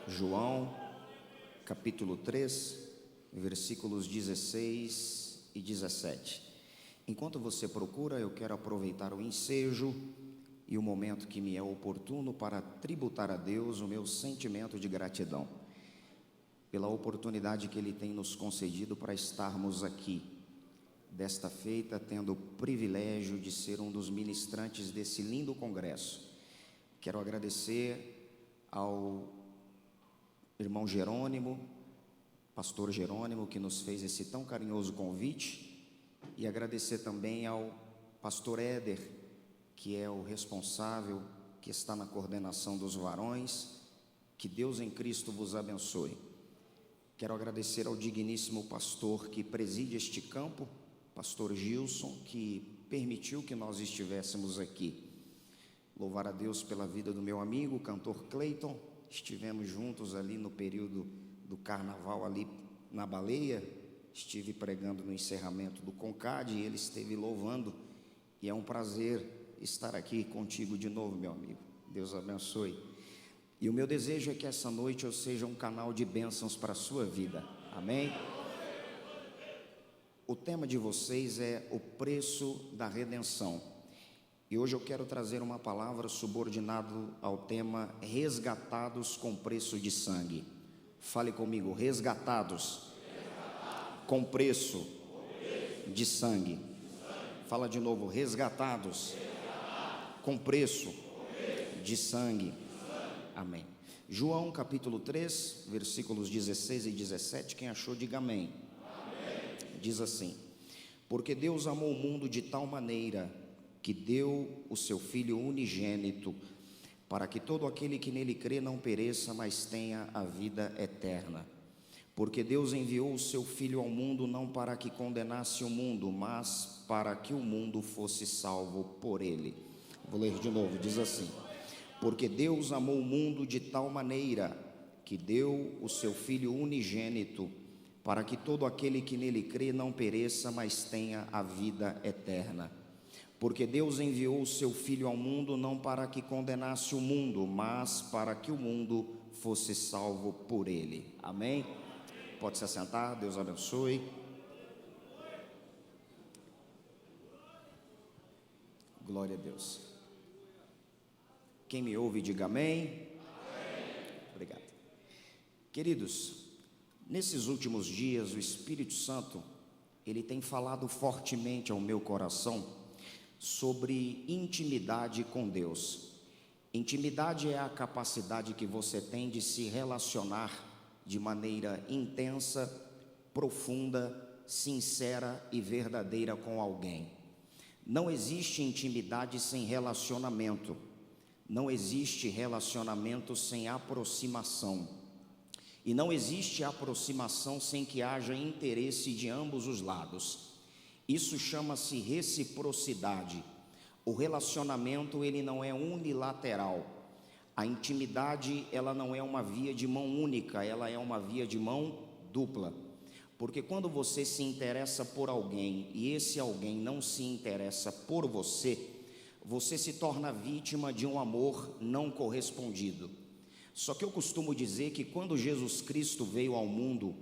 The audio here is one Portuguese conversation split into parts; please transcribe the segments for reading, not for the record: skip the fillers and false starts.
João, capítulo 3, versículos 16 e 17. Enquanto você procura, eu quero aproveitar o ensejo e o momento que me é oportuno para tributar a Deus o meu sentimento de gratidão pela oportunidade que Ele tem nos concedido para estarmos aqui, desta feita, tendo o privilégio de ser um dos ministrantes desse lindo congresso. Quero agradecer ao irmão Jerônimo, pastor Jerônimo, que nos fez esse tão carinhoso convite, e agradecer também ao pastor Éder, que é o responsável, que está na coordenação dos varões. Que Deus em Cristo vos abençoe. Quero agradecer ao digníssimo pastor que preside este campo, pastor Gilson, que permitiu que nós estivéssemos aqui. Louvar a Deus pela vida do meu amigo, o cantor Cleiton. Estivemos juntos ali no período do carnaval, ali na Baleia. Estive pregando no encerramento do Concade e ele esteve louvando. E é um prazer estar aqui contigo de novo, meu amigo. Deus abençoe. E o meu desejo é que essa noite eu seja um canal de bênçãos para a sua vida. Amém? O tema de vocês é o preço da redenção. E hoje eu quero trazer uma palavra subordinado ao tema resgatados com preço de sangue. Fale comigo, resgatados com preço de sangue. Fala de novo, resgatados com preço de sangue. Amém. João capítulo 3, versículos 16 e 17, quem achou, diga amém. Diz assim: porque Deus amou o mundo de tal maneira que deu o seu Filho unigênito, para que todo aquele que nele crê não pereça, mas tenha a vida eterna. Porque Deus enviou o seu Filho ao mundo não para que condenasse o mundo, mas para que o mundo fosse salvo por ele. Vou ler de novo, diz assim: porque Deus amou o mundo de tal maneira que deu o seu Filho unigênito, para que todo aquele que nele crê não pereça, mas tenha a vida eterna. Porque Deus enviou o seu Filho ao mundo não para que condenasse o mundo, mas para que o mundo fosse salvo por ele. Amém? Pode se assentar, Deus abençoe. Glória a Deus. Quem me ouve, diga amém. Amém. Obrigado. Queridos, nesses últimos dias, o Espírito Santo, ele tem falado fortemente ao meu coração sobre intimidade com Deus. Intimidade é a capacidade que você tem de se relacionar de maneira intensa, profunda, sincera e verdadeira com alguém. Não existe intimidade sem relacionamento. Não existe relacionamento sem aproximação. E não existe aproximação sem que haja interesse de ambos os lados. Isso chama-se reciprocidade. O relacionamento, ele não é unilateral. A intimidade, ela não é uma via de mão única, ela é uma via de mão dupla. Porque quando você se interessa por alguém e esse alguém não se interessa por você, você se torna vítima de um amor não correspondido. Só que eu costumo dizer que quando Jesus Cristo veio ao mundo,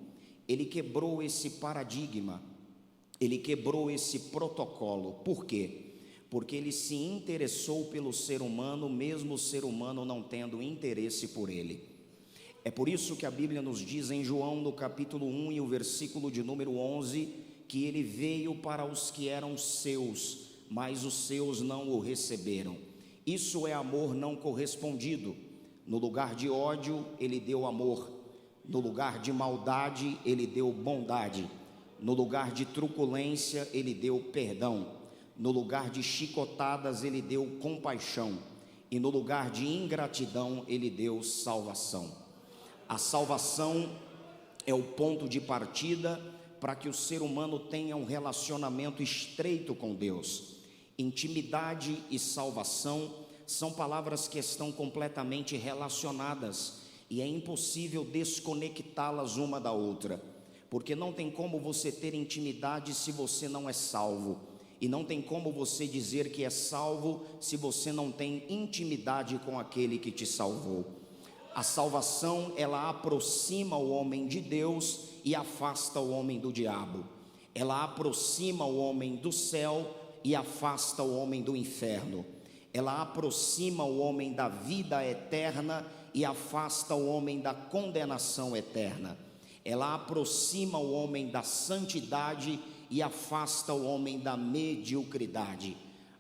ele quebrou esse paradigma, ele quebrou esse protocolo. Por quê? Porque ele se interessou pelo ser humano, mesmo o ser humano não tendo interesse por ele. É por isso que a Bíblia nos diz em João, no capítulo 1 e o versículo de número 11, que ele veio para os que eram seus, mas os seus não o receberam. Isso é amor não correspondido. No lugar de ódio, ele deu amor. No lugar de maldade, ele deu bondade. No lugar de truculência, ele deu perdão. No lugar de chicotadas, ele deu compaixão. E no lugar de ingratidão, ele deu salvação. A salvação é o ponto de partida para que o ser humano tenha um relacionamento estreito com Deus. Intimidade e salvação são palavras que estão completamente relacionadas e é impossível desconectá-las uma da outra, porque não tem como você ter intimidade se você não é salvo, e não tem como você dizer que é salvo se você não tem intimidade com aquele que te salvou. A salvação, ela aproxima o homem de Deus e afasta o homem do diabo. Ela aproxima o homem do céu e afasta o homem do inferno. Ela aproxima o homem da vida eterna e afasta o homem da condenação eterna. Ela aproxima o homem da santidade e afasta o homem da mediocridade.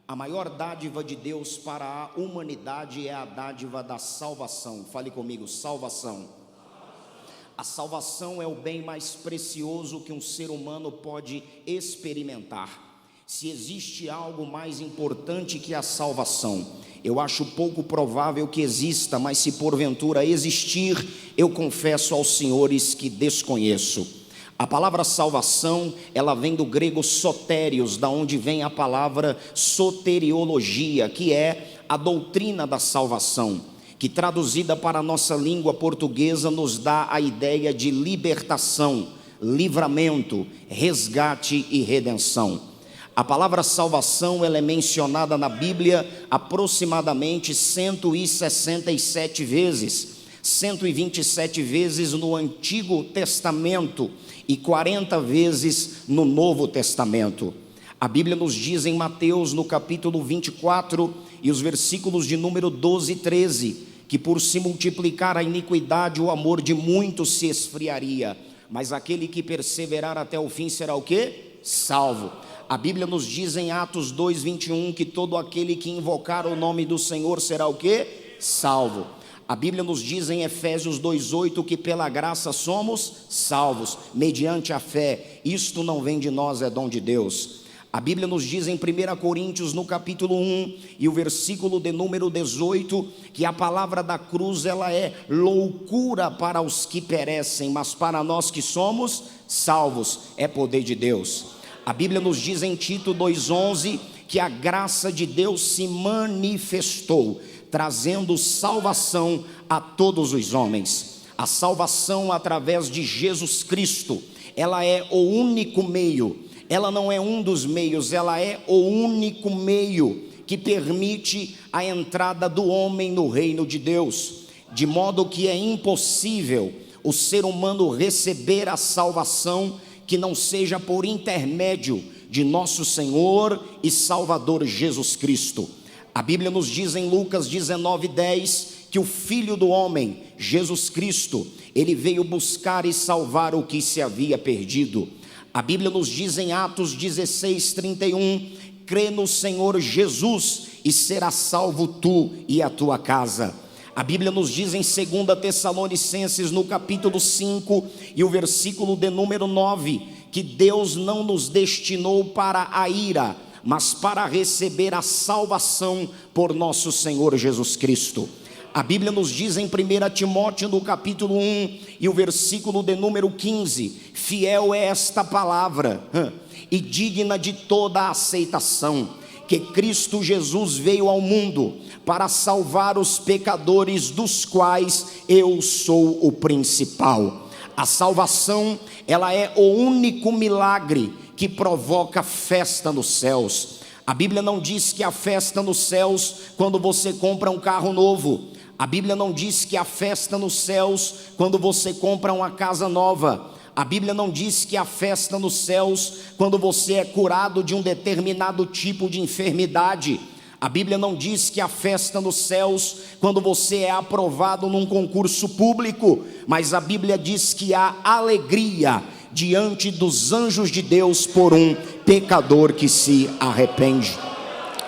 A maior dádiva de Deus para a humanidade é a dádiva da salvação. Fale comigo, salvação. A salvação é o bem mais precioso que um ser humano pode experimentar. Se existe algo mais importante que a salvação, eu acho pouco provável que exista, mas se porventura existir, eu confesso aos senhores que desconheço. A palavra salvação, ela vem do grego sotérios, da onde vem a palavra soteriologia, que é a doutrina da salvação, que traduzida para a nossa língua portuguesa nos dá a ideia de libertação, livramento, resgate e redenção. A palavra salvação, ela é mencionada na Bíblia aproximadamente 167 vezes, 127 vezes no Antigo Testamento e 40 vezes no Novo Testamento. A Bíblia nos diz em Mateus, no capítulo 24, e os versículos de número 12 e 13, que por se multiplicar a iniquidade, o amor de muitos se esfriaria, mas aquele que perseverar até o fim será o quê? Salvo. A Bíblia nos diz em Atos 2:21 que todo aquele que invocar o nome do Senhor será o quê? Salvo. A Bíblia nos diz em Efésios 2:8 que pela graça somos salvos, mediante a fé. Isto não vem de nós, é dom de Deus. A Bíblia nos diz em 1 Coríntios, no capítulo 1, e o versículo de número 18, que a palavra da cruz, ela é loucura para os que perecem, mas para nós que somos salvos, é poder de Deus. A Bíblia nos diz em Tito 2:11, que a graça de Deus se manifestou, trazendo salvação a todos os homens. A salvação através de Jesus Cristo, ela é o único meio, ela não é um dos meios, ela é o único meio que permite a entrada do homem no reino de Deus, de modo que é impossível o ser humano receber a salvação que não seja por intermédio de nosso Senhor e Salvador Jesus Cristo. A Bíblia nos diz em Lucas 19:10 que o Filho do Homem, Jesus Cristo, ele veio buscar e salvar o que se havia perdido. A Bíblia nos diz em Atos 16:31, crê no Senhor Jesus e será salvo tu e a tua casa. A Bíblia nos diz em 2 Tessalonicenses, no capítulo 5 e o versículo de número 9, que Deus não nos destinou para a ira, mas para receber a salvação por nosso Senhor Jesus Cristo. A Bíblia nos diz em 1 Timóteo, no capítulo 1 e o versículo de número 15, fiel é esta palavra e digna de toda a aceitação, que Cristo Jesus veio ao mundo para salvar os pecadores, dos quais eu sou o principal. A salvação, ela é o único milagre que provoca festa nos céus. A Bíblia não diz que a festa nos céus quando você compra um carro novo. A Bíblia não diz que a festa nos céus quando você compra uma casa nova. A Bíblia não diz que a festa nos céus quando você é curado de um determinado tipo de enfermidade. A Bíblia não diz que a festa nos céus quando você é aprovado num concurso público, mas a Bíblia diz que há alegria diante dos anjos de Deus por um pecador que se arrepende.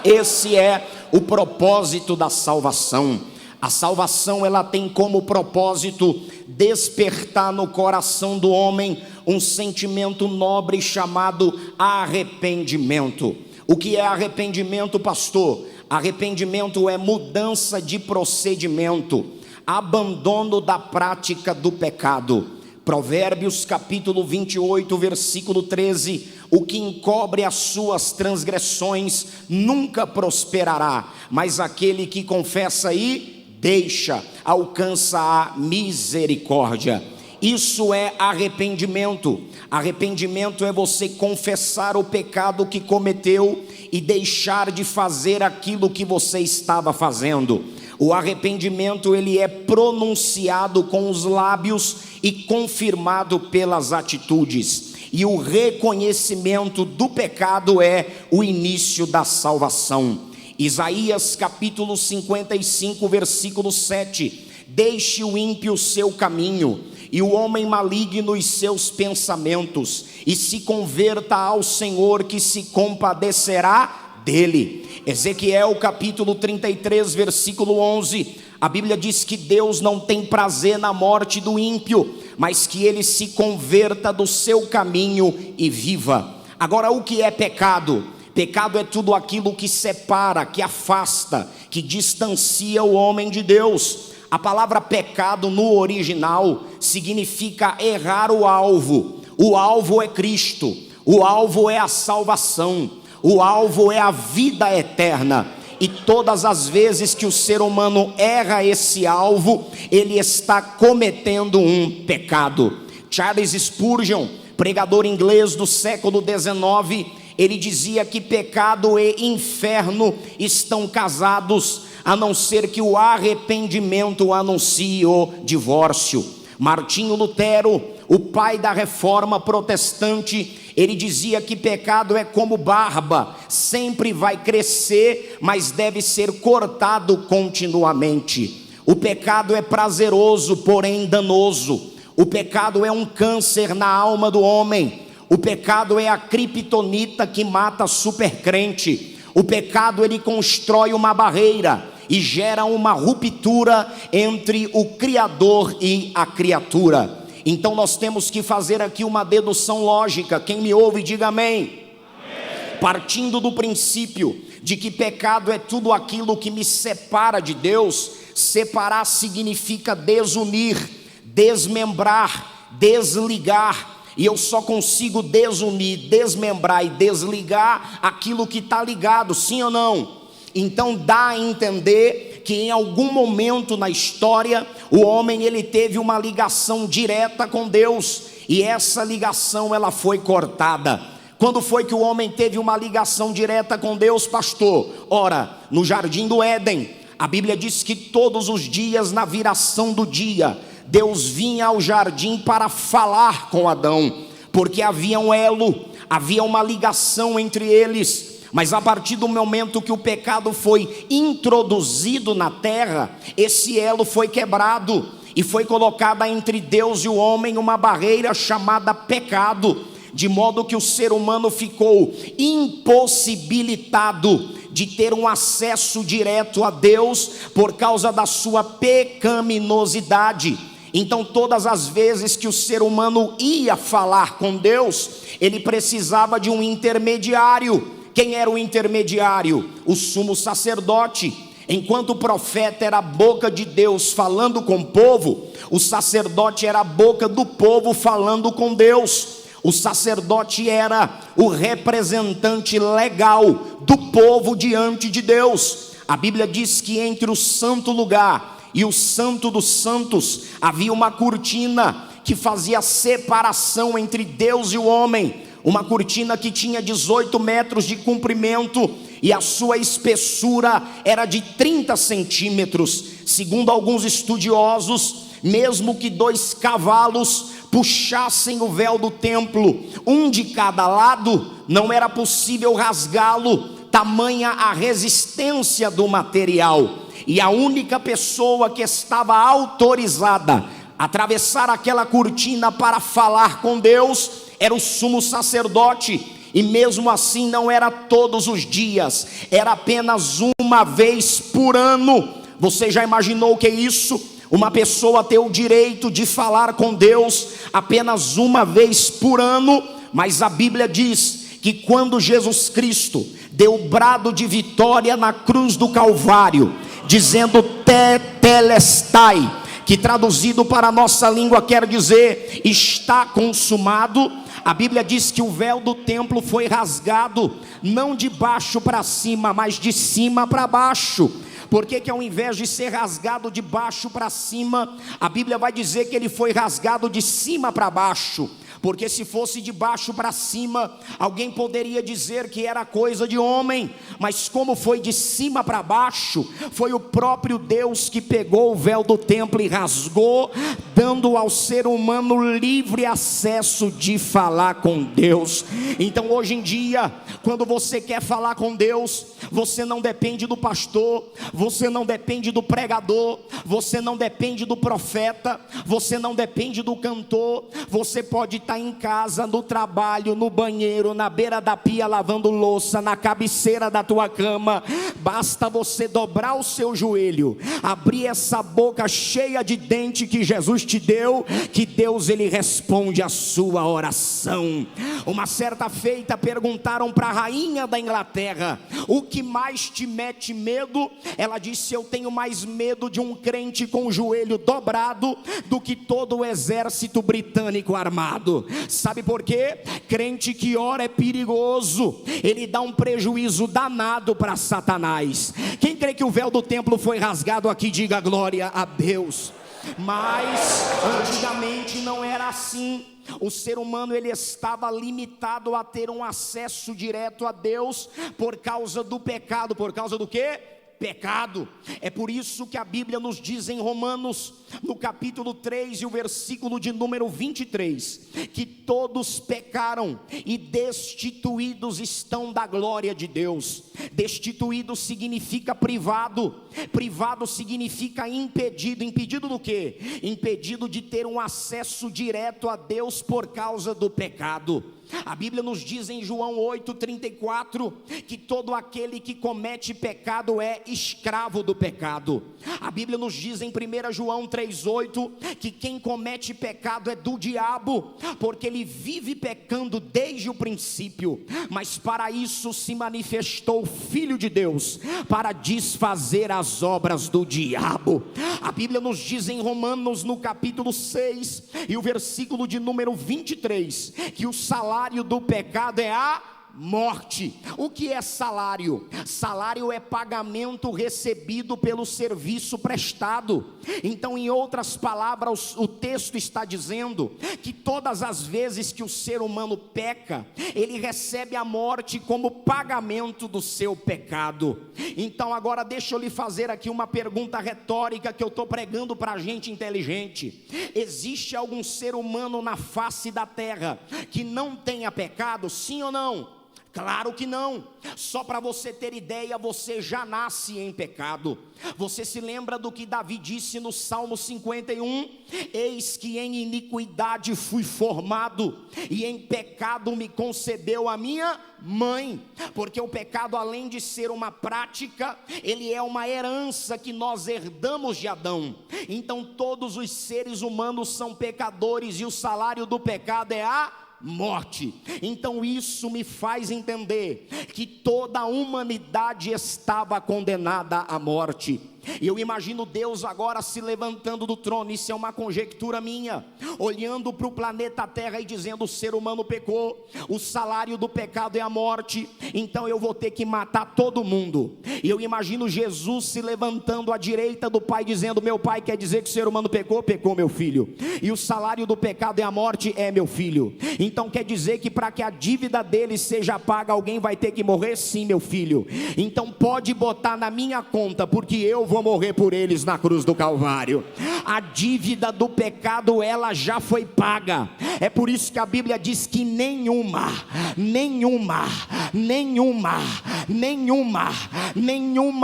Esse é o propósito da salvação. A salvação, ela tem como propósito despertar no coração do homem um sentimento nobre chamado arrependimento. O que é arrependimento, pastor? Arrependimento é mudança de procedimento, abandono da prática do pecado. Provérbios capítulo 28, versículo 13, o que encobre as suas transgressões nunca prosperará, mas aquele que confessa e deixa, alcança a misericórdia. Isso é arrependimento. Arrependimento é você confessar o pecado que cometeu e deixar de fazer aquilo que você estava fazendo. O arrependimento, ele é pronunciado com os lábios e confirmado pelas atitudes. E o reconhecimento do pecado é o início da salvação. Isaías capítulo 55, versículo 7. Deixe o ímpio o seu caminho, e o homem maligno os seus pensamentos, e se converta ao Senhor, que se compadecerá dele. Ezequiel capítulo 33, versículo 11. A Bíblia diz que Deus não tem prazer na morte do ímpio, mas que ele se converta do seu caminho e viva. Agora, o que é pecado? Pecado é tudo aquilo que separa, que afasta, que distancia o homem de Deus. A palavra pecado no original significa errar o alvo. O alvo é Cristo, o alvo é a salvação, o alvo é a vida eterna. E todas as vezes que o ser humano erra esse alvo, ele está cometendo um pecado. Charles Spurgeon, pregador inglês do século XIX, ele dizia que pecado e inferno estão casados, a não ser que o arrependimento anuncie o divórcio. Martinho Lutero, o pai da reforma protestante, ele dizia que pecado é como barba, sempre vai crescer, mas deve ser cortado continuamente. O pecado é prazeroso, porém danoso. O pecado é um câncer na alma do homem. O pecado é a criptonita que mata supercrente. O pecado, ele constrói uma barreira e gera uma ruptura entre o Criador e a criatura. Então nós temos que fazer aqui uma dedução lógica. Quem me ouve, diga amém. Amém. Partindo do princípio de que pecado é tudo aquilo que me separa de Deus. Separar significa desunir, desmembrar, desligar. E eu só consigo desunir, desmembrar e desligar aquilo que está ligado, sim ou não? Então dá a entender que em algum momento na história, o homem, ele teve uma ligação direta com Deus, e essa ligação, ela foi cortada. Quando foi que o homem teve uma ligação direta com Deus, pastor? Ora, no jardim do Éden. A Bíblia diz que todos os dias, na viração do dia, Deus vinha ao jardim para falar com Adão, porque havia um elo, havia uma ligação entre eles. Mas a partir do momento que o pecado foi introduzido na terra, esse elo foi quebrado, e foi colocada entre Deus e o homem uma barreira chamada pecado, de modo que o ser humano ficou impossibilitado de ter um acesso direto a Deus por causa da sua pecaminosidade. Então todas as vezes que o ser humano ia falar com Deus, ele precisava de um intermediário. Quem era o intermediário? O sumo sacerdote. Enquanto o profeta era a boca de Deus falando com o povo, o sacerdote era a boca do povo falando com Deus. O sacerdote era o representante legal do povo diante de Deus. A Bíblia diz que entre o santo lugar e o santo dos santos havia uma cortina que fazia separação entre Deus e o homem. Uma cortina que tinha 18 metros de comprimento e a sua espessura era de 30 centímetros. Segundo alguns estudiosos, mesmo que 2 cavalos puxassem o véu do templo, um de cada lado, não era possível rasgá-lo, tamanha a resistência do material. E a única pessoa que estava autorizada a atravessar aquela cortina para falar com Deus era o sumo sacerdote. E mesmo assim não era todos os dias, era apenas uma vez por ano. Você já imaginou o que é isso? Uma pessoa ter o direito de falar com Deus apenas uma vez por ano. Mas a Bíblia diz que quando Jesus Cristo deu o brado de vitória na cruz do Calvário, dizendo tetelestai, que traduzido para a nossa língua quer dizer está consumado, a Bíblia diz que o véu do templo foi rasgado, não de baixo para cima, mas de cima para baixo. Por que ao invés de ser rasgado de baixo para cima, a Bíblia vai dizer que ele foi rasgado de cima para baixo? porque se fosse de baixo para cima, alguém poderia dizer que era coisa de homem, mas como foi de cima para baixo, foi o próprio Deus que pegou o véu do templo e rasgou, dando ao ser humano livre acesso de falar com Deus. Então hoje em dia, quando você quer falar com Deus, você não depende do pastor, você não depende do pregador, você não depende do profeta, você não depende do cantor. Você pode estar em casa, no trabalho, no banheiro, na beira da pia lavando louça, na cabeceira da tua cama. Basta você dobrar o seu joelho, abrir essa boca cheia de dente que Jesus te deu, que Deus ele responde a sua oração. Uma certa feita perguntaram para a rainha da Inglaterra: o que mais te mete medo? Ela disse: eu tenho mais medo de um crente com o joelho dobrado do que todo o exército britânico armado. Sabe por quê? Crente que ora é perigoso, ele dá um prejuízo danado para Satanás. Quem crê que o véu do templo foi rasgado aqui, diga glória a Deus. Mas antigamente não era assim. O ser humano ele estava limitado a ter um acesso direto a Deus por causa do pecado. Por causa do quê? Pecado. É por isso que a Bíblia nos diz em Romanos, no capítulo 3 e o versículo de número 23, que todos pecaram e destituídos estão da glória de Deus. Destituído significa privado, privado significa impedido. Impedido do quê? Impedido de ter um acesso direto a Deus por causa do pecado. A Bíblia nos diz em João 8,34 que todo aquele que comete pecado é escravo do pecado. A Bíblia nos diz em 1 João 3,8 que quem comete pecado é do diabo, porque ele vive pecando desde o princípio. Mas para isso se manifestou o Filho de Deus, para desfazer as obras do diabo. A Bíblia nos diz em Romanos no capítulo 6 e o versículo de número 23 que o salário do pecado é a morte. O que é salário? Salário é pagamento recebido pelo serviço prestado. Então, em outras palavras, o texto está dizendo que todas as vezes que o ser humano peca, ele recebe a morte como pagamento do seu pecado. Então agora deixa eu lhe fazer aqui uma pergunta retórica que eu estou pregando para gente inteligente. Existe algum ser humano na face da terra que não tenha pecado, sim ou não? Claro que não. Só para você ter ideia, você já nasce em pecado. Você se lembra do que Davi disse no Salmo 51? Eis que em iniquidade fui formado, e em pecado me concebeu a minha mãe. Porque o pecado, além de ser uma prática, ele é uma herança que nós herdamos de Adão. Então todos os seres humanos são pecadores, e o salário do pecado é a morte. Então isso me faz entender que toda a humanidade estava condenada à morte. E eu imagino Deus agora se levantando do trono, isso é uma conjectura minha, olhando para o planeta Terra e dizendo: o ser humano pecou, o salário do pecado é a morte, então eu vou ter que matar todo mundo. E eu imagino Jesus se levantando à direita do Pai, dizendo: meu Pai, quer dizer que o ser humano pecou? Pecou, meu filho. E o salário do pecado é a morte? É, meu filho. Então quer dizer que para que a dívida dele seja paga, alguém vai ter que morrer? Sim, meu filho. Então pode botar na minha conta, porque eu vou morrer por eles na cruz do Calvário. A dívida do pecado, ela já foi paga. É por isso que a Bíblia diz que nenhuma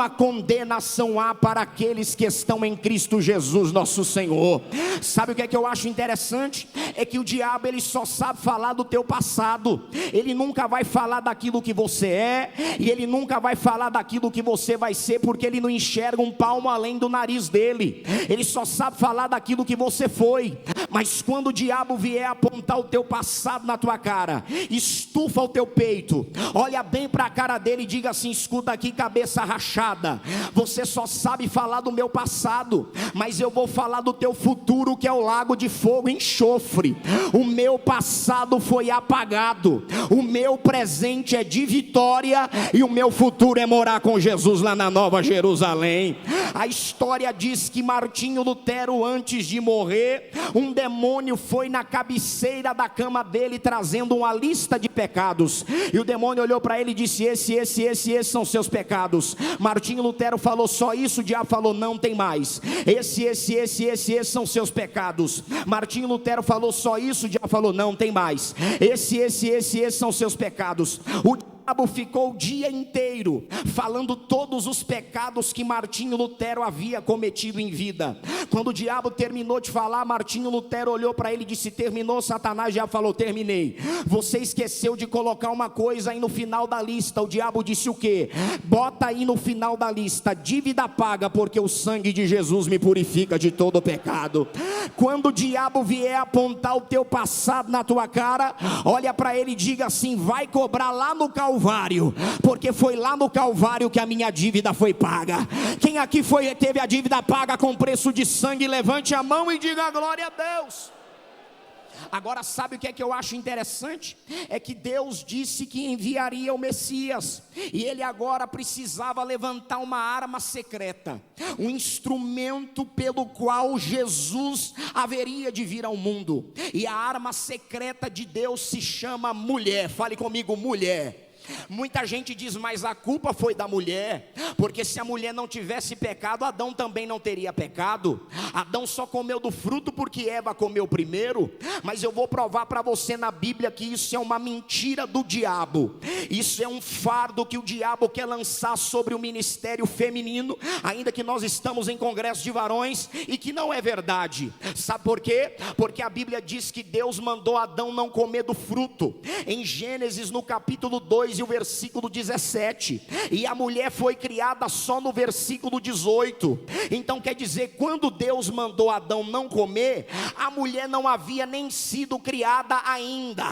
condenação há para aqueles que estão em Cristo Jesus nosso Senhor. Sabe o que é que eu acho interessante? É que o diabo, ele só sabe falar do teu passado. Ele nunca vai falar daquilo que você é, e ele nunca vai falar daquilo que você vai ser, porque ele não enxerga um palmo além do nariz dele. Ele só sabe falar daquilo que você foi. Mas quando o diabo vier apontar o teu passado na tua cara, estufa o teu peito, olha bem para a cara dele e diga assim: escuta aqui, cabeça rachada, você só sabe falar do meu passado, mas eu vou falar do teu futuro, que é o lago de fogo e enxofre. O meu passado foi apagado, o meu presente é de vitória, e o meu futuro é morar com Jesus lá na Nova Jerusalém. A história diz que Martinho Lutero, antes de morrer, um demônio foi na cabeceira da cama dele trazendo uma lista de pecados, e o demônio olhou para ele e disse: esses são seus pecados. Martinho Lutero falou: só isso? O diabo falou: não, tem mais. Esses são seus pecados. Martinho Lutero falou: só isso? O diabo falou: não, tem mais. Esses são seus pecados. O diabo ficou o dia inteiro falando todos os pecados que Martinho Lutero havia cometido em vida. Quando o diabo terminou de falar, Martinho Lutero olhou para ele e disse: terminou, Satanás? O diabo falou: terminei. Você esqueceu de colocar uma coisa aí no final da lista. O diabo disse: o quê? Bota aí no final da lista: dívida paga, porque o sangue de Jesus me purifica de todo pecado. Quando o diabo vier apontar o teu passado na tua cara, olha para ele e diga assim: vai cobrar lá no Calvário, porque foi lá no Calvário que a minha dívida foi paga. Quem aqui teve a dívida paga com preço de sangue? Levante a mão e diga glória a Deus. Agora, sabe o que é que eu acho interessante? É que Deus disse que enviaria o Messias, e ele agora precisava levantar uma arma secreta, um instrumento pelo qual Jesus haveria de vir ao mundo. E a arma secreta de Deus se chama mulher. Fale comigo: mulher. Muita gente diz: mas a culpa foi da mulher, porque se a mulher não tivesse pecado, Adão também não teria pecado. Adão só comeu do fruto porque Eva comeu primeiro. Mas eu vou provar para você na Bíblia que isso é uma mentira do diabo. Isso é um fardo que o diabo quer lançar sobre o ministério feminino, ainda que nós estamos em congresso de varões, e que não é verdade. Sabe por quê? Porque a Bíblia diz que Deus mandou Adão não comer do fruto, em Gênesis no capítulo 2 e o versículo 17, e a mulher foi criada só no versículo 18. Então quer dizer, quando Deus mandou Adão não comer, a mulher não havia nem sido criada ainda.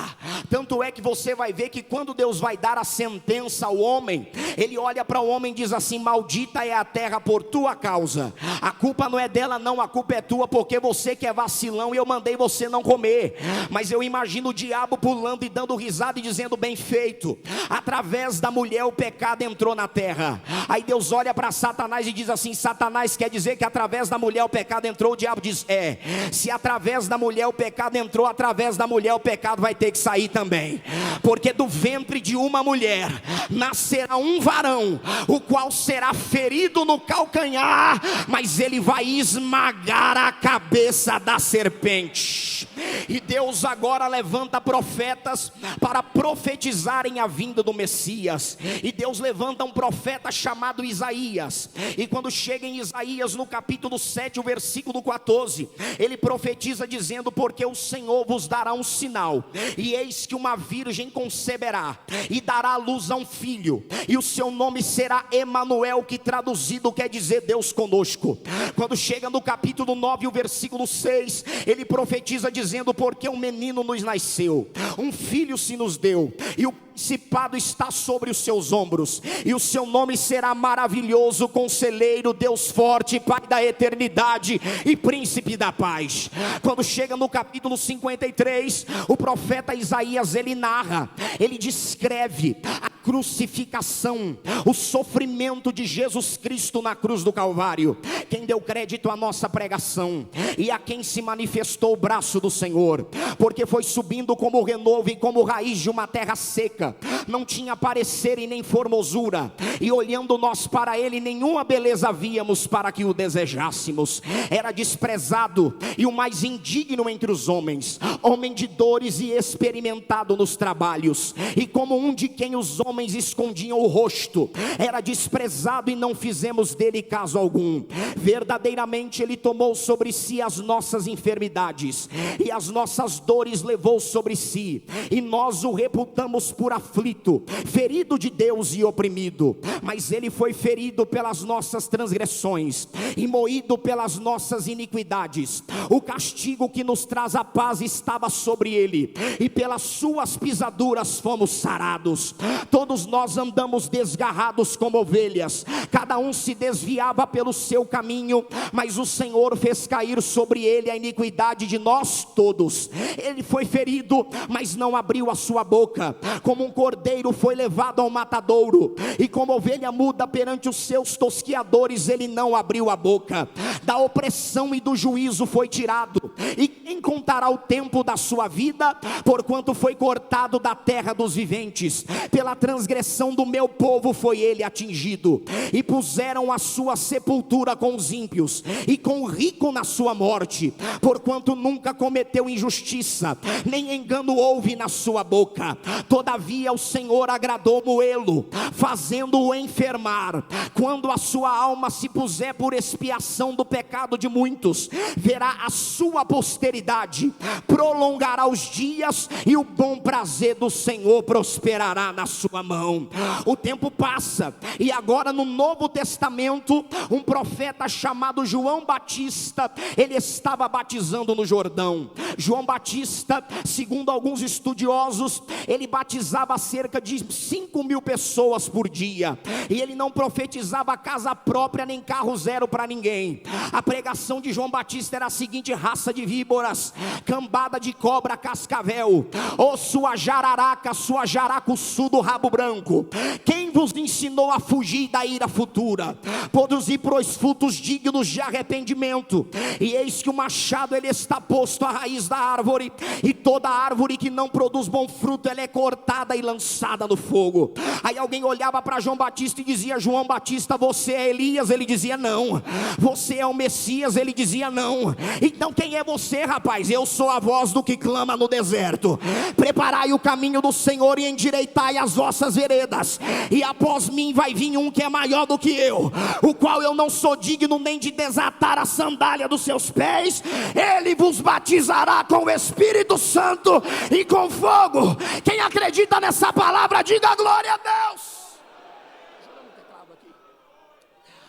Tanto é que você vai ver que quando Deus vai dar a sentença ao homem, ele olha para o homem e diz assim: maldita é a terra por tua causa. A culpa não é dela não, a culpa é tua, porque você que é vacilão e eu mandei você não comer. Mas eu imagino o diabo pulando e dando risada e dizendo: bem feito, através da mulher o pecado entrou na terra. Aí Deus olha para Satanás e diz assim: Satanás, quer dizer que através da mulher o pecado entrou? O diabo diz: é. Se através da mulher o pecado entrou, através da mulher o pecado vai ter que sair também, porque do ventre de uma mulher nascerá um varão, o qual será ferido no calcanhar, mas ele vai esmagar a cabeça da serpente. E Deus agora levanta profetas para profetizarem a vinda do Messias. E Deus levanta um profeta chamado Isaías. E quando chega em Isaías no capítulo 7, o versículo 14, ele profetiza dizendo: porque o Senhor vos dará um sinal, e eis que uma virgem conceberá e dará à luz a um filho, e o seu nome será Emanuel, que traduzido quer dizer Deus conosco. Quando chega no capítulo 9, o versículo 6, ele profetiza dizendo: porque um menino nos nasceu, um filho se nos deu, e o principado está sobre os seus ombros, e o seu nome será maravilhoso, conselheiro, Deus forte, Pai da eternidade e príncipe da paz. Quando chega no capítulo 53, o profeta Isaías, ele narra, ele descreve a crucificação, o sofrimento de Jesus Cristo na cruz do Calvário. Quem deu crédito à nossa pregação e a quem se manifestou o braço do Senhor, porque foi subindo como renovo e como raiz de uma terra seca, não tinha parecer e nem formosura, e olhando nós para ele, nenhuma beleza víamos para que o desejássemos. Era desprezado e o mais indigno entre os homens, homem de dores e experimentado nos trabalhos, e como um de quem os homens escondiam o rosto, era desprezado e não fizemos dele caso algum. Verdadeiramente ele tomou sobre si as nossas enfermidades, e as nossas dores levou sobre si, e nós o reputamos por aflito, ferido de Deus e oprimido. Mas ele foi ferido pelas nossas transgressões e moído pelas nossas iniquidades. O castigo que nos traz a paz estava sobre ele, e pelas suas pisaduras fomos sarados. Todos nós andamos desgarrados como ovelhas, cada um se desviava pelo seu caminho, mas o Senhor fez cair sobre ele a iniquidade de nós todos. Ele foi ferido, mas não abriu a sua boca. Como um cordeiro foi levado ao matadouro, e como ovelha ovelha muda perante os seus tosquiadores, ele não abriu a boca. Da opressão e do juízo foi tirado, e quem contará o tempo da sua vida? Porquanto foi cortado da terra dos viventes. Pela transgressão do meu povo foi ele atingido, e puseram a sua sepultura com os ímpios, e com o rico na sua morte. Porquanto nunca cometeu injustiça, nem engano houve na sua boca. Todavia o Senhor agradou moê-lo, fazendo-o enfermar. Quando a sua alma se puser por expiação do pecado de muitos, verá a sua posteridade, prolongará os dias, e o bom prazer do Senhor prosperará na sua mão. O tempo passa, e agora no Novo Testamento, um profeta chamado João Batista, ele estava batizando no Jordão. João Batista, segundo alguns estudiosos, ele batizava cerca de 5.000 pessoas por dia, e ele não profetizava casa própria nem carro zero para ninguém. A pregação de João Batista era a seguinte: raça de víboras, cambada de cobra cascavel, ô sua jararaca, sua jaracuçu do rabo branco, quem vos ensinou a fugir da ira futura? Produzir pois frutos dignos de arrependimento. E eis que o machado ele está posto à raiz da árvore, e toda árvore que não produz bom fruto, ela é cortada e lançada no fogo. Aí alguém olhava para João Batista e dizia: João Batista, você é Elias? Ele dizia: não. Você é o Messias? Ele dizia: não. Então quem é você, rapaz? Eu sou a voz do que clama no deserto: preparai o caminho do Senhor e endireitai as vossas veredas. E após mim vai vir um que é maior do que eu, o qual eu não sou digno nem de desatar a sandália dos seus pés. Ele vos batizará com o Espírito Santo e com fogo. Quem acredita nessa palavra, diga glória a Deus.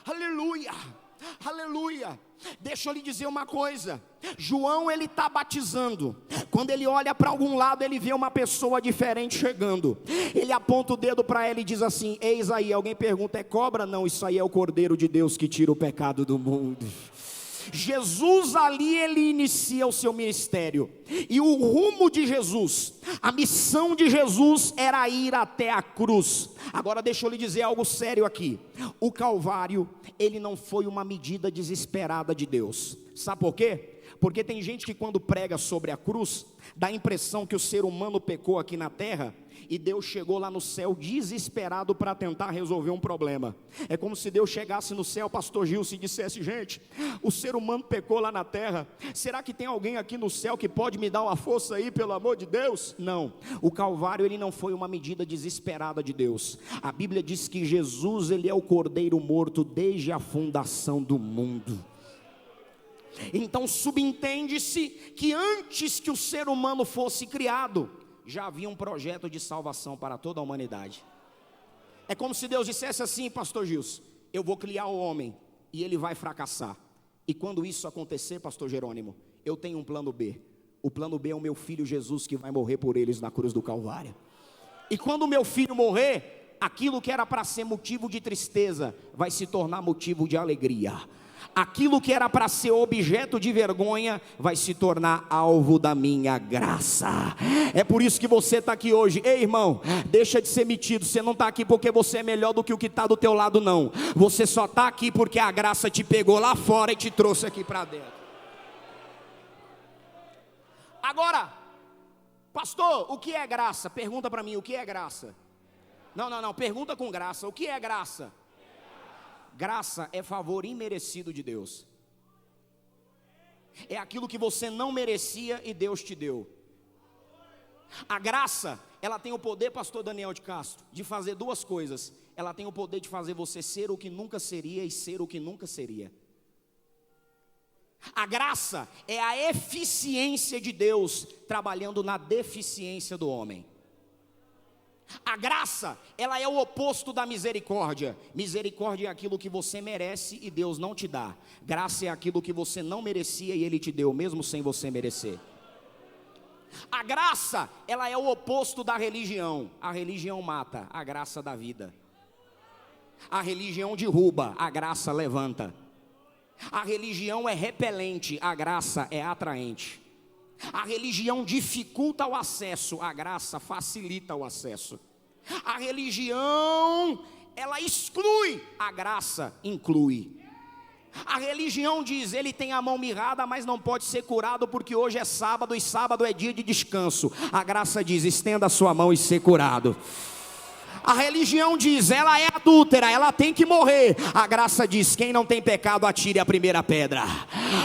Aleluia, aleluia. Deixa eu lhe dizer uma coisa: João ele está batizando. Quando ele olha para algum lado, ele vê uma pessoa diferente chegando. Ele aponta o dedo para ela e diz assim: eis aí. Alguém pergunta: é cobra? Não, isso aí é o Cordeiro de Deus que tira o pecado do mundo. Jesus ali, ele inicia o seu ministério, e o rumo de Jesus, a missão de Jesus era ir até a cruz. Agora deixa eu lhe dizer algo sério aqui: o Calvário, ele não foi uma medida desesperada de Deus. Sabe por quê? Porque tem gente que quando prega sobre a cruz, dá a impressão que o ser humano pecou aqui na terra, e Deus chegou lá no céu desesperado para tentar resolver um problema. É como se Deus chegasse no céu, pastor Gilson, e dissesse: gente, o ser humano pecou lá na terra, será que tem alguém aqui no céu que pode me dar uma força aí, pelo amor de Deus? Não, o Calvário ele não foi uma medida desesperada de Deus. A Bíblia diz que Jesus ele é o cordeiro morto desde a fundação do mundo. Então subentende-se que antes que o ser humano fosse criado, já havia um projeto de salvação para toda a humanidade. É como se Deus dissesse assim: pastor Gilson, eu vou criar o homem e ele vai fracassar. E quando isso acontecer, pastor Jerônimo, eu tenho um plano B. O plano B é o meu filho Jesus, que vai morrer por eles na cruz do Calvário. E quando o meu filho morrer, aquilo que era para ser motivo de tristeza vai se tornar motivo de alegria. Aquilo que era para ser objeto de vergonha vai se tornar alvo da minha graça. É por isso que você está aqui hoje. Ei, irmão, deixa de ser metido. Você não está aqui porque você é melhor do que o que está do teu lado, não. Você só está aqui porque a graça te pegou lá fora e te trouxe aqui para dentro. Agora, pastor, o que é graça? Pergunta para mim, o que é graça? Não, pergunta com graça. O que é graça? Graça é favor imerecido de Deus. É aquilo que você não merecia e Deus te deu. A graça, ela tem o poder, pastor Daniel de Castro, de fazer duas coisas. Ela tem o poder de fazer você ser o que nunca seria e ser o que nunca seria. A graça é a eficiência de Deus trabalhando na deficiência do homem. A graça, ela é o oposto da misericórdia. Misericórdia é aquilo que você merece e Deus não te dá. Graça é aquilo que você não merecia e Ele te deu, mesmo sem você merecer. A graça, ela é o oposto da religião. A religião mata, a graça dá vida. A religião derruba, a graça levanta. A religião é repelente, a graça é atraente. A religião dificulta o acesso, a graça facilita o acesso. A religião, ela exclui, a graça inclui. A religião diz, ele tem a mão mirrada, mas não pode ser curado porque hoje é sábado e sábado é dia de descanso. A graça diz, estenda a sua mão e ser curado. A religião diz, ela é adúltera, ela tem que morrer. A graça diz, quem não tem pecado atire a primeira pedra.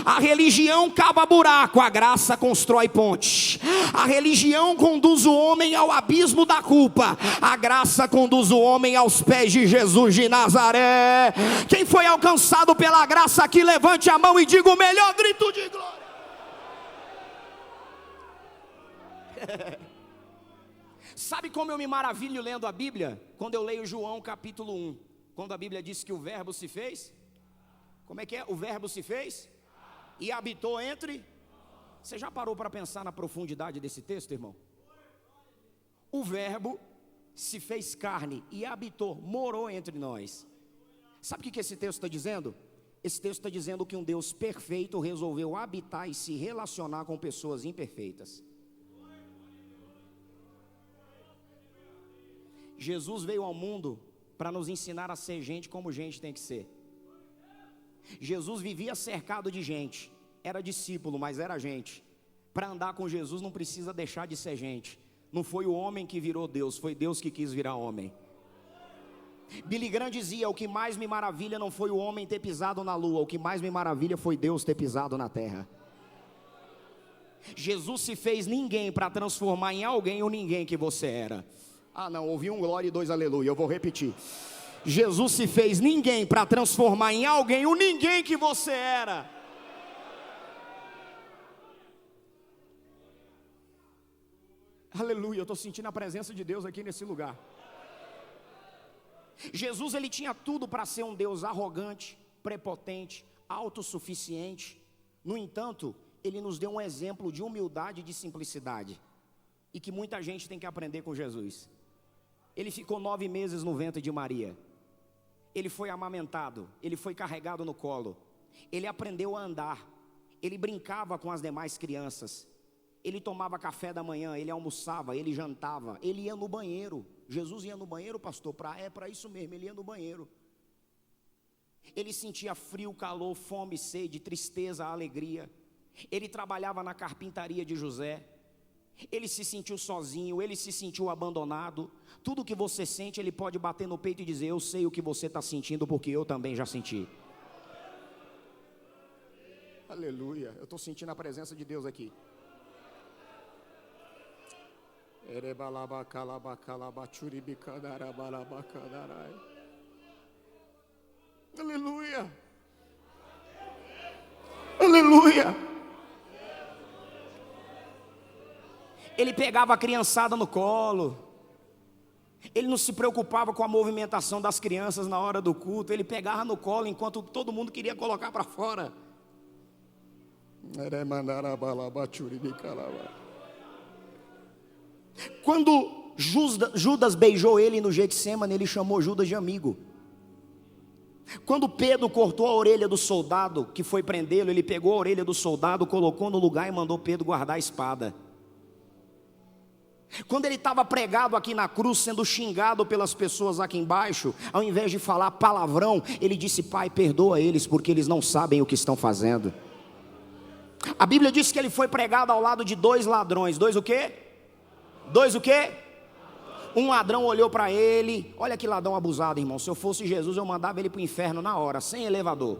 A religião cava buraco, a graça constrói ponte. A religião conduz o homem ao abismo da culpa, a graça conduz o homem aos pés de Jesus de Nazaré. Quem foi alcançado pela graça aqui, levante a mão e diga o melhor grito de glória. Sabe como eu me maravilho lendo a Bíblia? Quando eu leio João capítulo 1, quando a Bíblia diz que o verbo se fez. Como é que é? O verbo se fez e habitou entre. Você já parou para pensar na profundidade desse texto, irmão? O verbo se fez carne e habitou, morou entre nós. Sabe o que esse texto está dizendo? Esse texto está dizendo que um Deus perfeito resolveu habitar e se relacionar com pessoas imperfeitas. Jesus veio ao mundo para nos ensinar a ser gente como gente tem que ser. Jesus vivia cercado de gente, era discípulo, mas era gente. Para andar com Jesus não precisa deixar de ser gente. Não foi o homem que virou Deus, foi Deus que quis virar homem. Billy Graham dizia, o que mais me maravilha não foi o homem ter pisado na lua, o que mais me maravilha foi Deus ter pisado na terra. Jesus se fez ninguém para transformar em alguém o ninguém que você era. Ah não, ouvi um glória e 2 aleluia, eu vou repetir. Jesus se fez ninguém para transformar em alguém o ninguém que você era. Aleluia, eu estou sentindo a presença de Deus aqui nesse lugar. Jesus, ele tinha tudo para ser um Deus arrogante, prepotente, autossuficiente. No entanto, ele nos deu um exemplo de humildade e de simplicidade, e que muita gente tem que aprender com Jesus. Ele ficou 9 meses no ventre de Maria. Ele foi amamentado, ele foi carregado no colo. Ele aprendeu a andar. Ele brincava com as demais crianças. Ele tomava café da manhã, ele almoçava, ele jantava. Ele ia no banheiro. Jesus ia no banheiro, pastor? É para isso mesmo, ele ia no banheiro. Ele sentia frio, calor, fome, sede, tristeza, alegria. Ele trabalhava na carpintaria de José. Ele se sentiu sozinho, ele se sentiu abandonado. Tudo que você sente, ele pode bater no peito e dizer, eu sei o que você está sentindo, porque eu também já senti. Aleluia, eu estou sentindo a presença de Deus aqui. Aleluia. Aleluia. Ele pegava a criançada no colo. Ele não se preocupava com a movimentação das crianças na hora do culto. Ele pegava no colo enquanto todo mundo queria colocar para fora. Quando Judas beijou ele no Getsêmani, ele chamou Judas de amigo. Quando Pedro cortou a orelha do soldado que foi prendê-lo, ele pegou a orelha do soldado, colocou no lugar e mandou Pedro guardar a espada. Quando ele estava pregado aqui na cruz, sendo xingado pelas pessoas aqui embaixo, ao invés de falar palavrão, ele disse, Pai, perdoa eles, porque eles não sabem o que estão fazendo. A Bíblia diz que ele foi pregado ao lado de 2 ladrões. 2 o quê? 2 o quê? Um ladrão olhou para ele. Olha que ladrão abusado, irmão. Se eu fosse Jesus, eu mandava ele para o inferno na hora, sem elevador.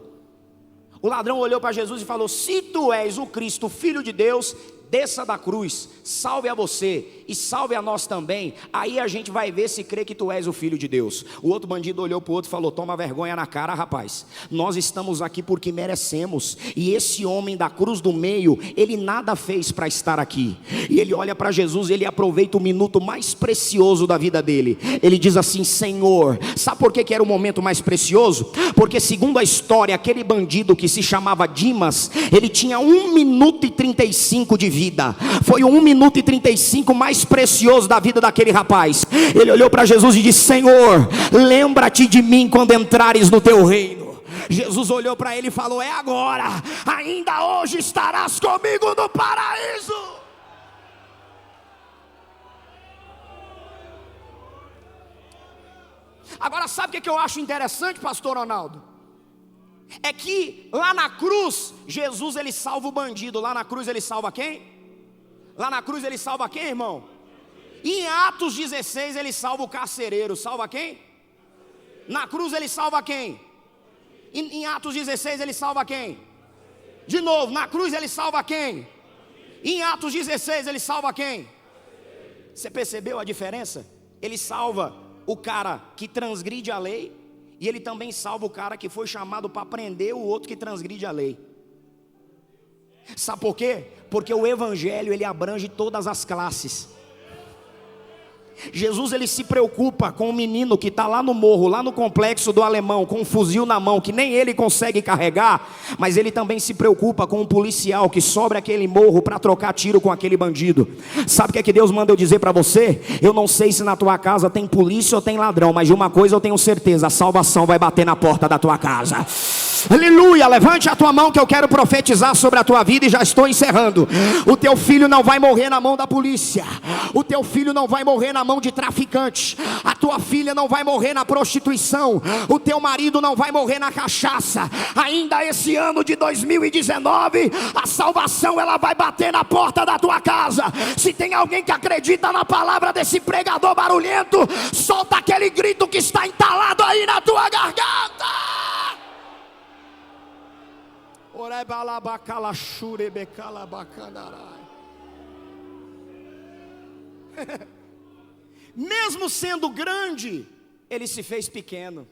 O ladrão olhou para Jesus e falou, se tu és o Cristo, filho de Deus, desça da cruz, salve a você e salve a nós também. Aí a gente vai ver se crê que tu és o filho de Deus. O outro bandido olhou para o outro e falou, toma vergonha na cara, rapaz. Nós estamos aqui porque merecemos. E esse homem da cruz do meio, ele nada fez para estar aqui. E ele olha para Jesus e ele aproveita o minuto mais precioso da vida dele. Ele diz assim, Senhor, sabe por que era o momento mais precioso? Porque segundo a história, aquele bandido que se chamava Dimas, ele tinha 1 minuto e 35 de vida. Foi o 1 minuto e 35 mais precioso da vida daquele rapaz. Ele olhou para Jesus e disse, Senhor, lembra-te de mim quando entrares no teu reino. Jesus olhou para ele e falou, é agora, ainda hoje estarás comigo no paraíso. Agora sabe o que eu acho interessante, pastor Ronaldo? É que lá na cruz, Jesus ele salva o bandido. Lá na cruz ele salva quem? Lá na cruz ele salva quem, irmão? E em Atos 16 ele salva o carcereiro. Salva quem? Na cruz ele salva quem? Em Atos 16 ele salva quem? De novo, na cruz ele salva quem? Em Atos 16 ele salva quem? Você percebeu a diferença? Ele salva o cara que transgride a lei, e ele também salva o cara que foi chamado para prender o outro que transgride a lei. Sabe por quê? Porque o evangelho ele abrange todas as classes. Jesus ele se preocupa com o menino que está lá no morro, lá no complexo do Alemão, com um fuzil na mão que nem ele consegue carregar, mas ele também se preocupa com um policial que sobe aquele morro para trocar tiro com aquele bandido. Sabe o que Deus manda eu dizer para você? Eu não sei se na tua casa tem polícia ou tem ladrão, mas de uma coisa eu tenho certeza: a salvação vai bater na porta da tua casa. Aleluia, levante a tua mão que eu quero profetizar sobre a tua vida e já estou encerrando. O teu filho não vai morrer na mão da polícia. O teu filho não vai morrer na mão de traficantes. A tua filha não vai morrer na prostituição. O teu marido não vai morrer na cachaça. Ainda esse ano de 2019, a salvação ela vai bater na porta da tua casa. Se tem alguém que acredita na palavra desse pregador barulhento, solta aquele grito que está entalado aí na tua garganta. Mesmo sendo grande, ele se fez pequeno.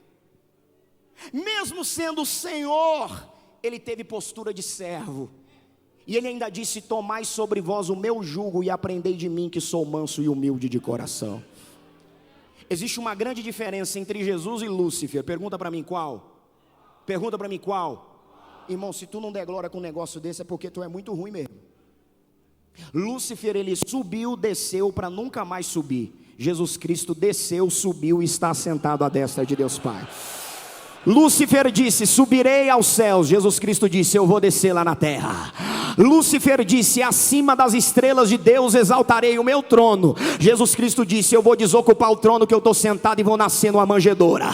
Mesmo sendo o Senhor, ele teve postura de servo. E ele ainda disse: tomai sobre vós o meu jugo e aprendei de mim, que sou manso e humilde de coração. Existe uma grande diferença entre Jesus e Lúcifer. Pergunta para mim qual? Pergunta para mim qual? Irmão, se tu não der glória com um negócio desse, é porque tu é muito ruim mesmo. Lúcifer, ele subiu, desceu para nunca mais subir. Jesus Cristo desceu, subiu e está sentado à destra de Deus Pai. Lúcifer disse: subirei aos céus. Jesus Cristo disse: eu vou descer lá na terra. Lúcifer disse: acima das estrelas de Deus exaltarei o meu trono. Jesus Cristo disse: eu vou desocupar o trono que eu estou sentado e vou nascer numa manjedoura.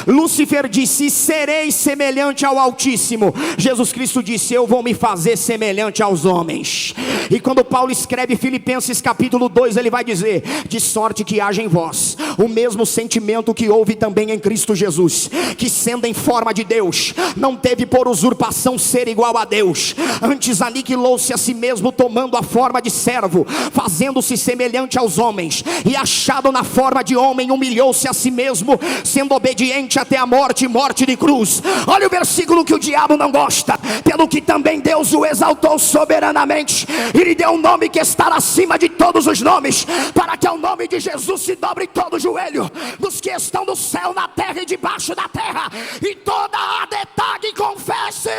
Lúcifer disse: serei semelhante ao Altíssimo. Jesus Cristo disse: eu vou me fazer semelhante aos homens. E quando Paulo escreve Filipenses capítulo 2, ele vai dizer: de sorte que haja em vós o mesmo sentimento que houve também em Cristo Jesus, que sendo em forma de Deus, não teve por usurpação ser igual a Deus, antes aniquilou-se a si mesmo, tomando a forma de servo, fazendo-se semelhante aos homens, e achado na forma de homem, humilhou-se a si mesmo, sendo obediente até a morte, morte de cruz. Olha o versículo que o diabo não gosta: pelo que também Deus o exaltou soberanamente, e lhe deu um nome que está acima de todos os nomes, para que ao nome de Jesus se dobre todo o joelho dos que estão no céu, na terra e debaixo da terra, e toda a adetague confesse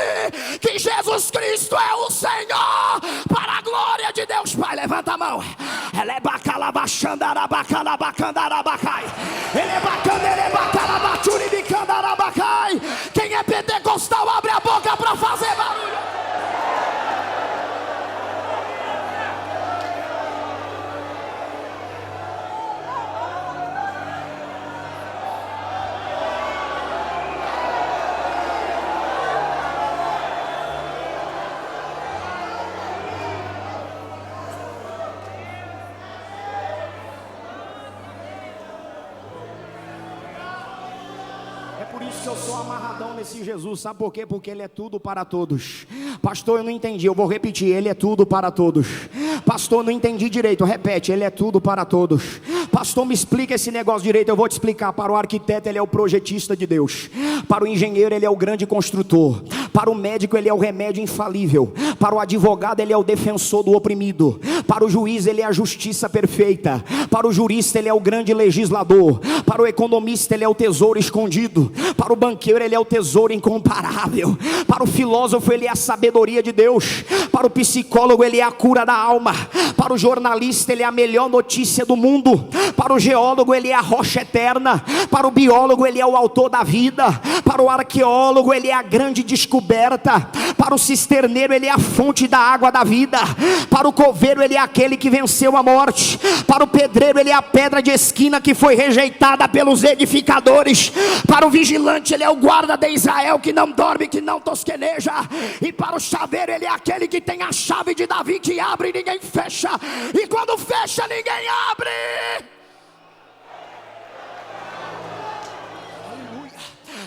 que Jesus Cristo é o Senhor, para a glória de Deus Pai. Levanta a mão. Ele é quem é pentecostal, abre a boca para fazer barulho. Eu sou amarradão nesse Jesus, sabe por quê? Porque ele é tudo para todos. Pastor, eu não entendi, eu vou repetir: ele é tudo para todos. Pastor, não entendi direito, repete: ele é tudo para todos. Pastor, me explica esse negócio direito. Eu vou te explicar. Para o arquiteto, ele é o projetista de Deus. Para o engenheiro, ele é o grande construtor. Para o médico, ele é o remédio infalível. Para o advogado, ele é o defensor do oprimido. Para o juiz, ele é a justiça perfeita. Para o jurista, ele é o grande legislador. Para o economista, ele é o tesouro escondido. Para o banqueiro, ele é o tesouro incomparável. Para o filósofo, ele é a sabedoria de Deus. Para o psicólogo, ele é a cura da alma. Para o jornalista, ele é a melhor notícia do mundo. Para o geólogo, ele é a rocha eterna. Para o biólogo, ele é o autor da vida. Para o arqueólogo, ele é a grande descoberta. Para o cisterneiro ele é a fonte da água da vida. Para o coveiro ele é aquele que venceu a morte. Para o pedreiro ele é a pedra de esquina que foi rejeitada pelos edificadores. Para o vigilante ele é o guarda de Israel que não dorme, que não tosqueneja. E para o chaveiro ele é aquele que tem a chave de Davi, que abre e ninguém fecha, e quando fecha ninguém abre.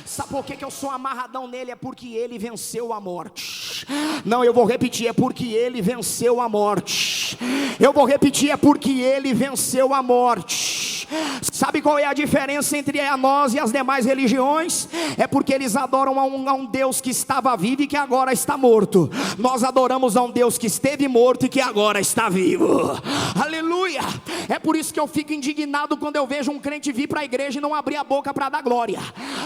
Sabe por que eu sou amarradão nele? É porque ele venceu a morte. Não, eu vou repetir, é porque ele venceu a morte. Eu vou repetir, é porque ele venceu a morte. Sabe qual é a diferença entre nós e as demais religiões? É porque eles adoram a um Deus que estava vivo e que agora está morto. Nós adoramos a um Deus que esteve morto e que agora está vivo. Aleluia! É por isso que eu fico indignado quando eu vejo um crente vir para a igreja e não abrir a boca para dar glória.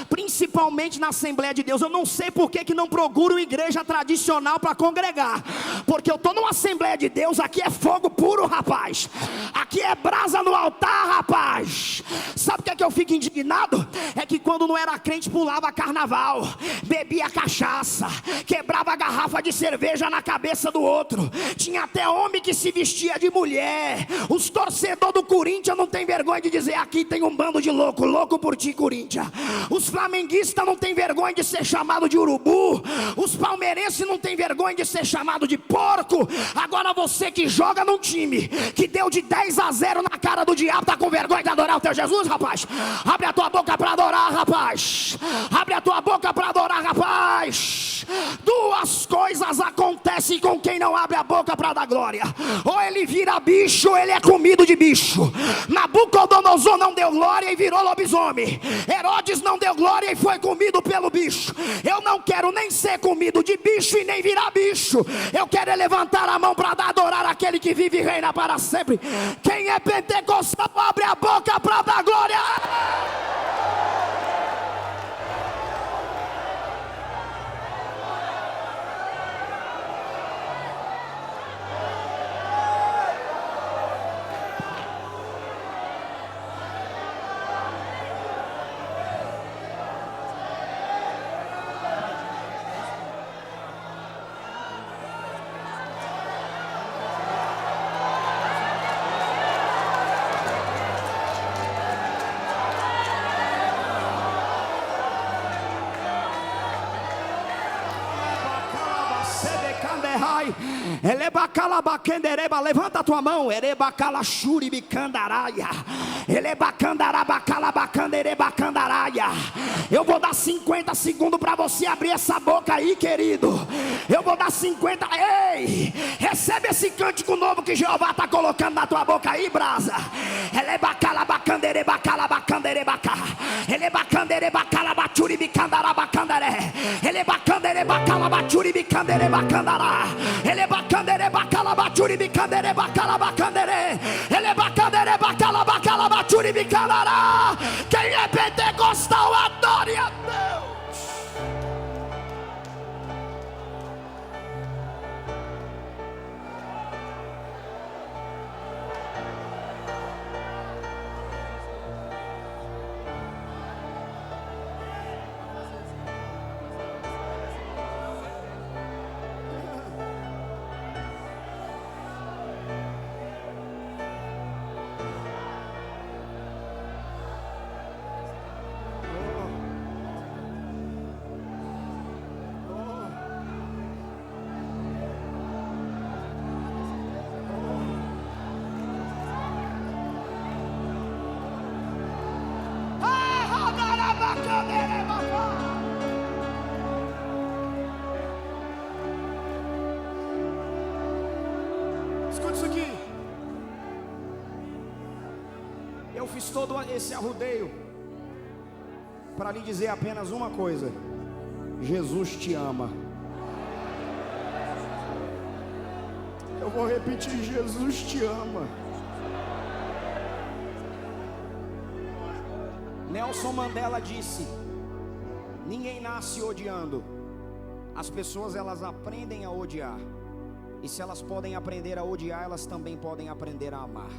Principalmente na Assembleia de Deus. Eu não sei por que não procuram igreja tradicional para congregar. Porque eu estou numa Assembleia de Deus, aqui é fogo puro, rapaz. Aqui é brasa no altar, rapaz. Sabe o que é que eu fico indignado? É que quando não era crente pulava carnaval, bebia cachaça, quebrava a garrafa de cerveja na cabeça do outro. Tinha até homem que se vestia de mulher. Os torcedores do Corinthians não tem vergonha de dizer: aqui tem um bando de louco, louco por ti, Corinthians. Os flamenguistas não tem vergonha de ser chamado de urubu. Os palmeirenses não tem vergonha de ser chamado de porco. Agora você que joga num time que deu de 10-0 na cara do diabo, tá com vergonha de adorar o teu Jesus, rapaz? Abre a tua boca para adorar, rapaz. Abre a tua boca para adorar, rapaz. Duas coisas acontecem com quem não abre a boca para dar glória: ou ele vira bicho, ou ele é comido de bicho. Nabucodonosor não deu glória e virou lobisomem. Herodes não deu glória e foi comido pelo bicho. Eu não quero nem ser comido de bicho e nem virar bicho. Eu quero é levantar a mão para adorar aquele que vive e reina para sempre. Quem é pentecostal, abre a boca para dar glória. Levanta a tua mão. Eu vou dar 50 segundos para você abrir essa boca aí, querido. Eu vou dar 50. Ei, recebe esse cântico novo que Jeová está colocando na tua boca aí, brasa. Quem é pentecostal, adore a Deus. Escuta isso aqui. Eu fiz todo esse arrudeio para lhe dizer apenas uma coisa: Jesus te ama. Eu vou repetir: Jesus te ama. Nelson Mandela disse: ninguém nasce odiando. As pessoas, elas aprendem a odiar. E se elas podem aprender a odiar, elas também podem aprender a amar.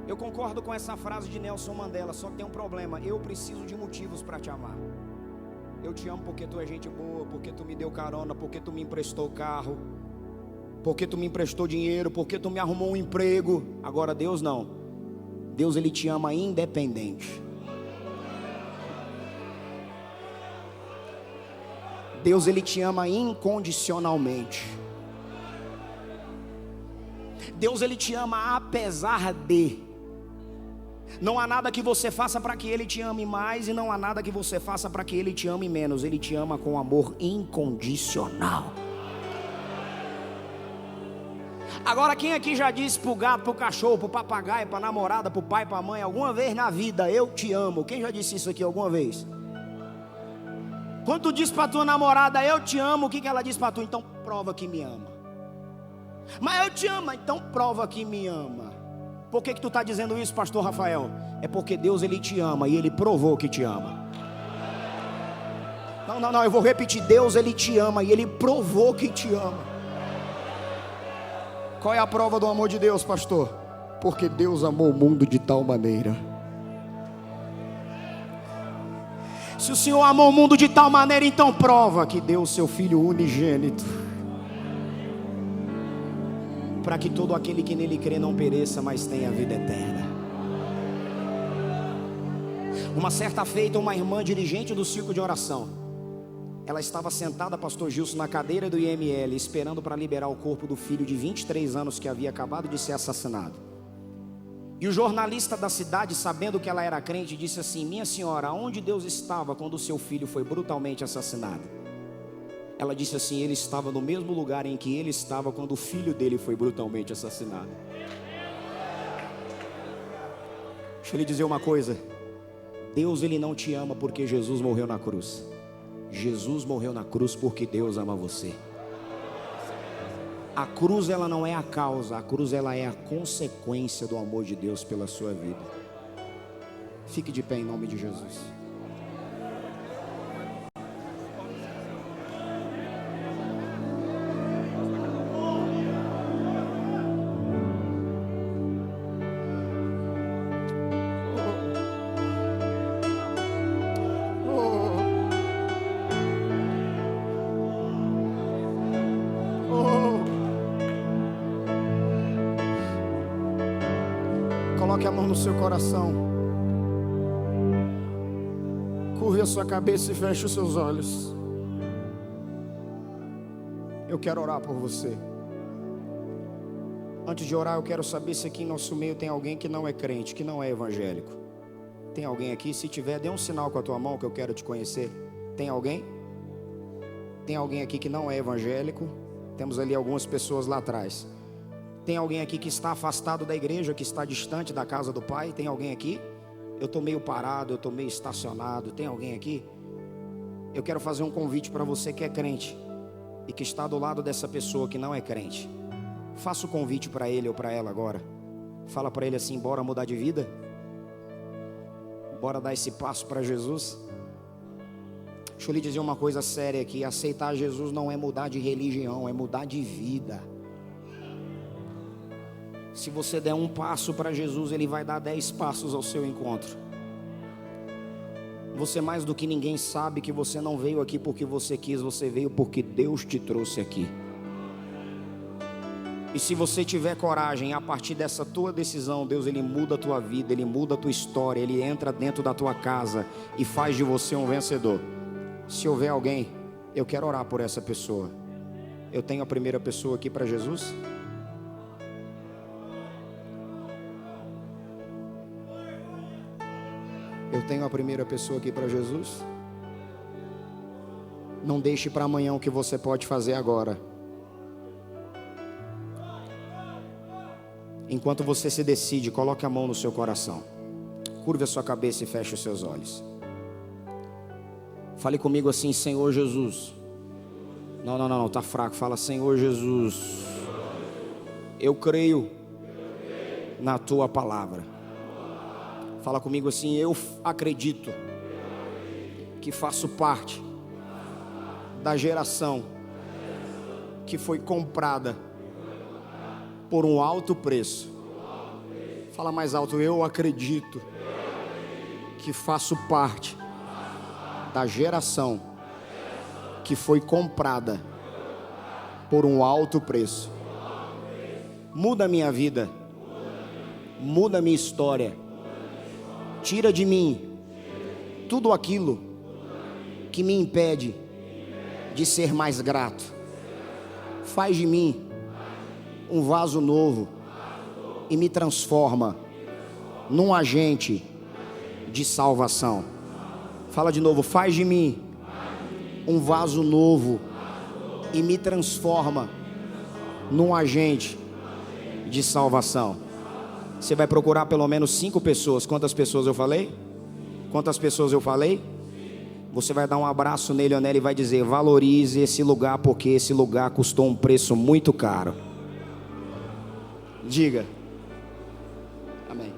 Eu concordo com essa frase de Nelson Mandela, só que tem um problema: eu preciso de motivos para te amar. Eu te amo porque tu é gente boa, porque tu me deu carona, porque tu me emprestou carro, porque tu me emprestou dinheiro, porque tu me arrumou um emprego. Agora Deus não. Deus, Ele te ama independente. Deus, Ele te ama incondicionalmente. Deus, Ele te ama apesar de. Não há nada que você faça para que Ele te ame mais, e não há nada que você faça para que Ele te ame menos. Ele te ama com amor incondicional. Agora, quem aqui já disse pro gato, pro cachorro, pro papagaio, pra namorada, pro pai, pra mãe, alguma vez na vida, eu te amo? Quem já disse isso aqui alguma vez? Quando tu diz pra tua namorada, eu te amo, o que ela diz pra tu? Então prova que me ama. Mas eu te amo, então prova que me ama. Por que tu está dizendo isso, pastor Rafael? É porque Deus, Ele te ama e Ele provou que te ama. Não, eu vou repetir. Deus, Ele te ama e Ele provou que te ama. Qual é a prova do amor de Deus, pastor? Porque Deus amou o mundo de tal maneira. Se o Senhor amou o mundo de tal maneira, então prova que deu o seu Filho unigênito, para que todo aquele que nele crê não pereça, mas tenha vida eterna. Uma certa feita, uma irmã dirigente do círculo de oração, ela estava sentada, pastor Gilson, na cadeira do IML, esperando para liberar o corpo do filho de 23 anos que havia acabado de ser assassinado. E o jornalista da cidade, sabendo que ela era crente, disse assim: minha senhora, onde Deus estava quando o seu filho foi brutalmente assassinado? Ela disse assim: ele estava no mesmo lugar em que ele estava quando o filho dele foi brutalmente assassinado. Deixa eu lhe dizer uma coisa. Deus, Ele não te ama porque Jesus morreu na cruz. Jesus morreu na cruz porque Deus ama você. A cruz, ela não é a causa. A cruz, ela é a consequência do amor de Deus pela sua vida. Fique de pé em nome de Jesus. Coloque a mão no seu coração. Curve a sua cabeça e feche os seus olhos. Eu quero orar por você. Antes de orar, eu quero saber se aqui em nosso meio tem alguém que não é crente, que não é evangélico. Tem alguém aqui? Se tiver, dê um sinal com a tua mão que eu quero te conhecer. Tem alguém? Tem alguém aqui que não é evangélico? Temos ali algumas pessoas lá atrás. Tem alguém aqui que está afastado da igreja, que está distante da casa do Pai? Tem alguém aqui? Eu estou meio parado, eu estou meio estacionado. Tem alguém aqui? Eu quero fazer um convite para você que é crente e que está do lado dessa pessoa que não é crente. Faça o convite para ele ou para ela agora. Fala para ele assim: bora mudar de vida? Bora dar esse passo para Jesus? Deixa eu lhe dizer uma coisa séria aqui. Aceitar Jesus não é mudar de religião, é mudar de vida. Se você der um passo para Jesus, Ele vai dar 10 passos ao seu encontro. Você mais do que ninguém sabe que você não veio aqui porque você quis, você veio porque Deus te trouxe aqui. E se você tiver coragem, a partir dessa tua decisão, Deus, Ele muda a tua vida, Ele muda a tua história, Ele entra dentro da tua casa e faz de você um vencedor. Se houver alguém, eu quero orar por essa pessoa. Eu tenho a primeira pessoa aqui para Jesus. Eu tenho a primeira pessoa aqui para Jesus. Não deixe para amanhã o que você pode fazer agora. Enquanto você se decide, coloque a mão no seu coração. Curve a sua cabeça e feche os seus olhos. Fale comigo assim: Senhor Jesus. Não, tá fraco. Fala: Senhor Jesus, eu creio na tua palavra. Fala comigo assim: eu acredito que faço parte da geração que foi comprada por um alto preço. Fala mais alto: eu acredito que faço parte da geração que foi comprada por um alto preço. Muda a minha vida, muda a minha história. Tira de mim tudo aquilo que me impede de ser mais grato. Faz de mim um vaso novo e me transforma num agente de salvação. Fala de novo, faz de mim um vaso novo e me transforma num agente de salvação. Você vai procurar pelo menos 5 pessoas. Quantas pessoas eu falei? Quantas pessoas eu falei? Você vai dar um abraço nele ou nela e vai dizer: valorize esse lugar, porque esse lugar custou um preço muito caro. Diga. Amém.